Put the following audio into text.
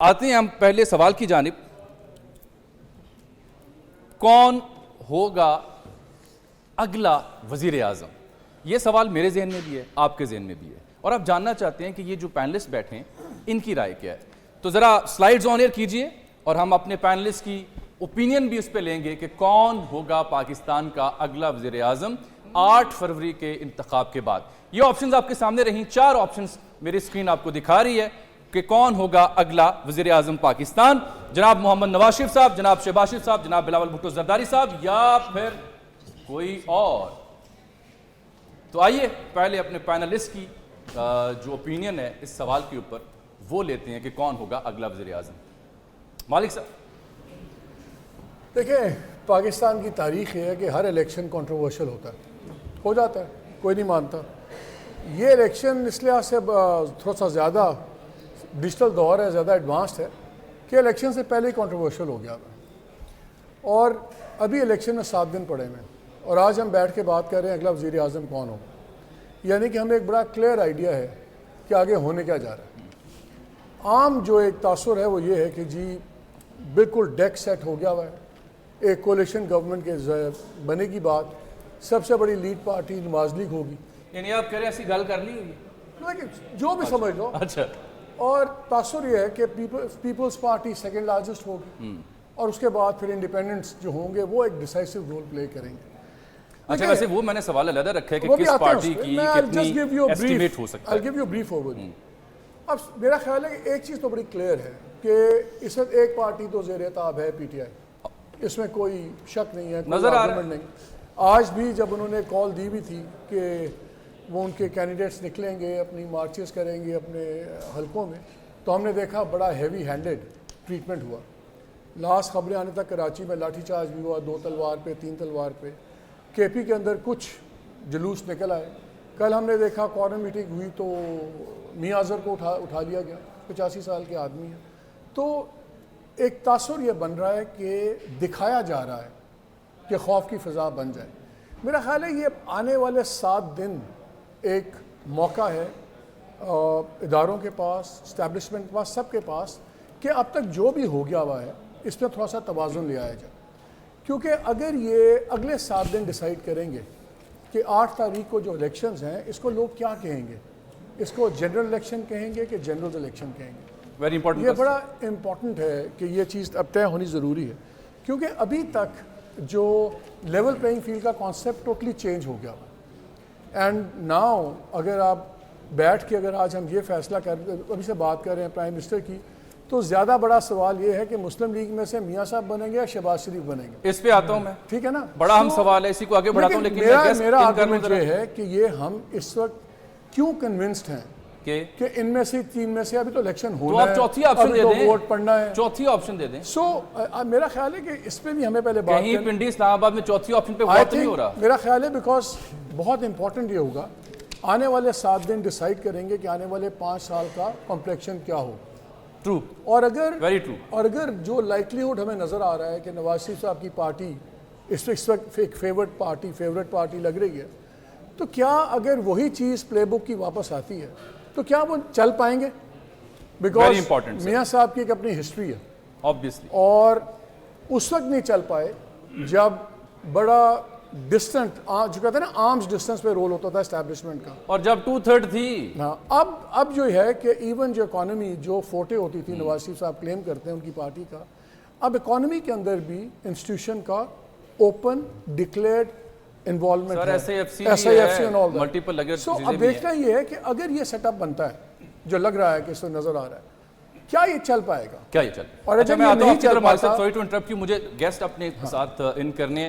آتے ہیں ہم پہلے سوال کی جانب. کون ہوگا اگلا وزیر اعظم؟ یہ سوال میرے ذہن میں بھی ہے، آپ کے ذہن میں بھی ہے، اور آپ جاننا چاہتے ہیں کہ یہ جو پینلسٹ بیٹھے ہیں ان کی رائے کیا ہے. تو ذرا سلائیڈز آن ایئر کیجئے اور ہم اپنے پینلسٹ کی اوپینین بھی اس پہ لیں گے کہ کون ہوگا پاکستان کا اگلا وزیر اعظم 8 فروری کے انتخاب کے بعد. یہ آپشنز آپ کے سامنے رہیں، 4 آپشنز میری سکرین آپ کو دکھا رہی ہے کہ کون ہوگا اگلا وزیر اعظم پاکستان. جناب محمد نواز شریف صاحب، جناب شہباز شریف صاحب، جناب بلاول بھٹو زرداری صاحب، یا پھر کوئی اور. تو آئیے پہلے اپنے پینلسٹ کی جو اوپینین ہے اس سوال کے اوپر وہ لیتے ہیں کہ کون ہوگا اگلا وزیر اعظم. مالک صاحب. دیکھیں، پاکستان کی تاریخ یہ ہے کہ ہر الیکشن کنٹروورشل ہوتا ہے، ہو جاتا ہے، کوئی نہیں مانتا. یہ الیکشن اس لحاظ سے تھوڑا سا زیادہ ڈیجیٹل دور ہے، زیادہ ایڈوانسڈ ہے کہ الیکشن سے پہلے ہی کنٹروورشل ہو گیا تھا، اور ابھی الیکشن میں 7 دن پڑے ہوئے ہیں، اور آج ہم بیٹھ کے بات کر رہے ہیں اگلا وزیر اعظم کون ہوگا. یعنی کہ ہمیں ایک بڑا کلیئر آئیڈیا ہے کہ آگے ہونے کیا جا رہا ہے. عام جو ایک تاثر ہے وہ یہ ہے کہ جی بالکل ڈیک سیٹ ہو گیا ہوا ہے، ایک کولیشن گورنمنٹ کے بنے کی بات، سب سے بڑی لیڈ پارٹی نواز لیگ ہوگی. یعنی آپ کہہ رہے ہیں ایسی گل کر لی ہوئی؟ جو بھی سمجھ لو. اچھا. اور تاثر یہ ہے کہ پیپلز پارٹی سیکنڈ لارجسٹ ہوگی، اور اس کے بعد پھر انڈیپینڈنٹس جو ہوں گے وہ ایک ڈیسائسو رول پلے کریں گے. اچھا، ویسے وہ میں نے سوال علیحدہ رکھا ہے کہ کس پارٹی کی کتنی ایسٹیمیٹ ہو سکتا ہے. I'll give you a brief overview. اب میرا خیال ہے کہ ایک چیز تو بڑی کلیئر ہے کہ اس وقت ایک پارٹی تو زیر تاب ہے، پی ٹی آئی، اس میں کوئی شک نہیں ہے، نظر آ رہا ہے. نہیں. آج بھی جب انہوں نے کال دی بھی تھی کہ وہ ان کے کینڈیڈیٹس نکلیں گے، اپنی مارچز کریں گے اپنے حلقوں میں، تو ہم نے دیکھا بڑا ہیوی ہینڈڈ ٹریٹمنٹ ہوا. لاسٹ خبریں آنے تک کراچی میں لاٹھی چارج بھی ہوا، 2 تلوار پہ 3 تلوار پہ. کے پی کے اندر کچھ جلوس نکل آئے. کل ہم نے دیکھا کارنر میٹنگ ہوئی تو میاں اظہر کو اٹھا لیا گیا، 85 سال کے آدمی ہیں. تو ایک تاثر یہ بن رہا ہے کہ دکھایا جا رہا ہے کہ خوف کی فضا بن جائے. میرا خیال ہے یہ آنے والے 7 دن ایک موقع ہے اداروں کے پاس، اسٹیبلشمنٹ کے پاس، سب کے پاس، کہ اب تک جو بھی ہو گیا ہوا ہے اس میں تھوڑا سا توازن لے آیا جائے. کیونکہ اگر یہ اگلے 7 دن ڈیسائیڈ کریں گے کہ 8 تاریخ کو جو الیکشنز ہیں اس کو لوگ کیا کہیں گے، اس کو جنرل الیکشن کہیں گے کہ جنرل الیکشن کہیں گے. Very important. یہ بڑا امپورٹنٹ ہے کہ یہ چیز اب طے ہونی ضروری ہے، کیونکہ ابھی تک جو لیول پلینگ فیلڈ کا کانسیپٹ ٹوٹلی چینج ہو گیا. اینڈ ناؤ اگر آپ بیٹھ کے اگر آج ہم یہ فیصلہ ابھی سے بات کر رہے ہیں پرائم منسٹر کی، تو زیادہ بڑا سوال یہ ہے کہ مسلم لیگ میں سے میاں صاحب بنیں گے یا شہباز شریف بنیں گے. اس پہ آتا ہوں میں. ٹھیک ہے نا، بڑا اہم سوال ہے، اسی کو آگے بڑھاتا ہوں. لیکن میرا آرگومنٹ یہ ہے کہ یہ ہم اس وقت کیوں کنونسڈ ہیں کہ ان میں سے 3 میں سے ابھی تو الیکشن ہونا ہے، تو آپ چوتھی آپشن دے دیں، ووٹ پڑنا ہے. چوتھی آپشن دے دیں. سو میرا خیال ہے کہ اس پہ بھی ہمیں پہلے بات کہیں پنڈی اسلام آباد میں چوتھی آپشن پہ ووٹ نہیں ہو رہا. میرا خیال ہے بیکاز بہت امپورٹنٹ یہ ہوگا، آنے والے 7 دن ڈیسائیڈ کریں گے کہ آنے والے 5 سال کا کمپلیکشن کیا ہو. ٹرو. اور اگر ویری ٹرو. اور اگر جو لائٹلیہڈ ہمیں نظر آ رہا ہے کہ نواز شریف صاحب کی پارٹی اس وقت ایک فیورٹ پارٹی لگ رہی ہے، تو کیا اگر وہی چیز پلے بک کی واپس آتی ہے تو کیا وہ چل پائیں گے؟ بیکاز میاں صاحب کی ایک اپنی ہسٹری ہے obviously. اور اس وقت نہیں چل پائے جب بڑا ڈسٹنٹ جو کہتے ہیں نا آرمز ڈسٹنس پہ رول ہوتا تھا اسٹیبلشمنٹ کا، اور جب 2/3 تھی. ہاں. اب جو ہے کہ ایون جو اکانومی جو فوٹے ہوتی تھی نواز شریف صاحب کلیم کرتے ہیں ان کی پارٹی کا، اب اکانومی کے اندر بھی انسٹیٹیوشن کا اوپن ڈکلیئرڈ انوالومنٹ ہے، SIFC and all that. سو اب دیکھنا یہ ہے کہ اگر یہ سیٹ اپ بنتا ہے جو لگ رہا ہے کہ اس کو نظر آ رہا ہے، کیا یہ چل پائے گا؟ کیا یہ چل؟ اور اچھا، اگر میں یہ آتا ہوں نہیں آپ کی طرف. چل پاتا، سوری ٹو انٹرپٹ یو، مجھے گیسٹ اپنے ساتھ ان کرنے ہیں.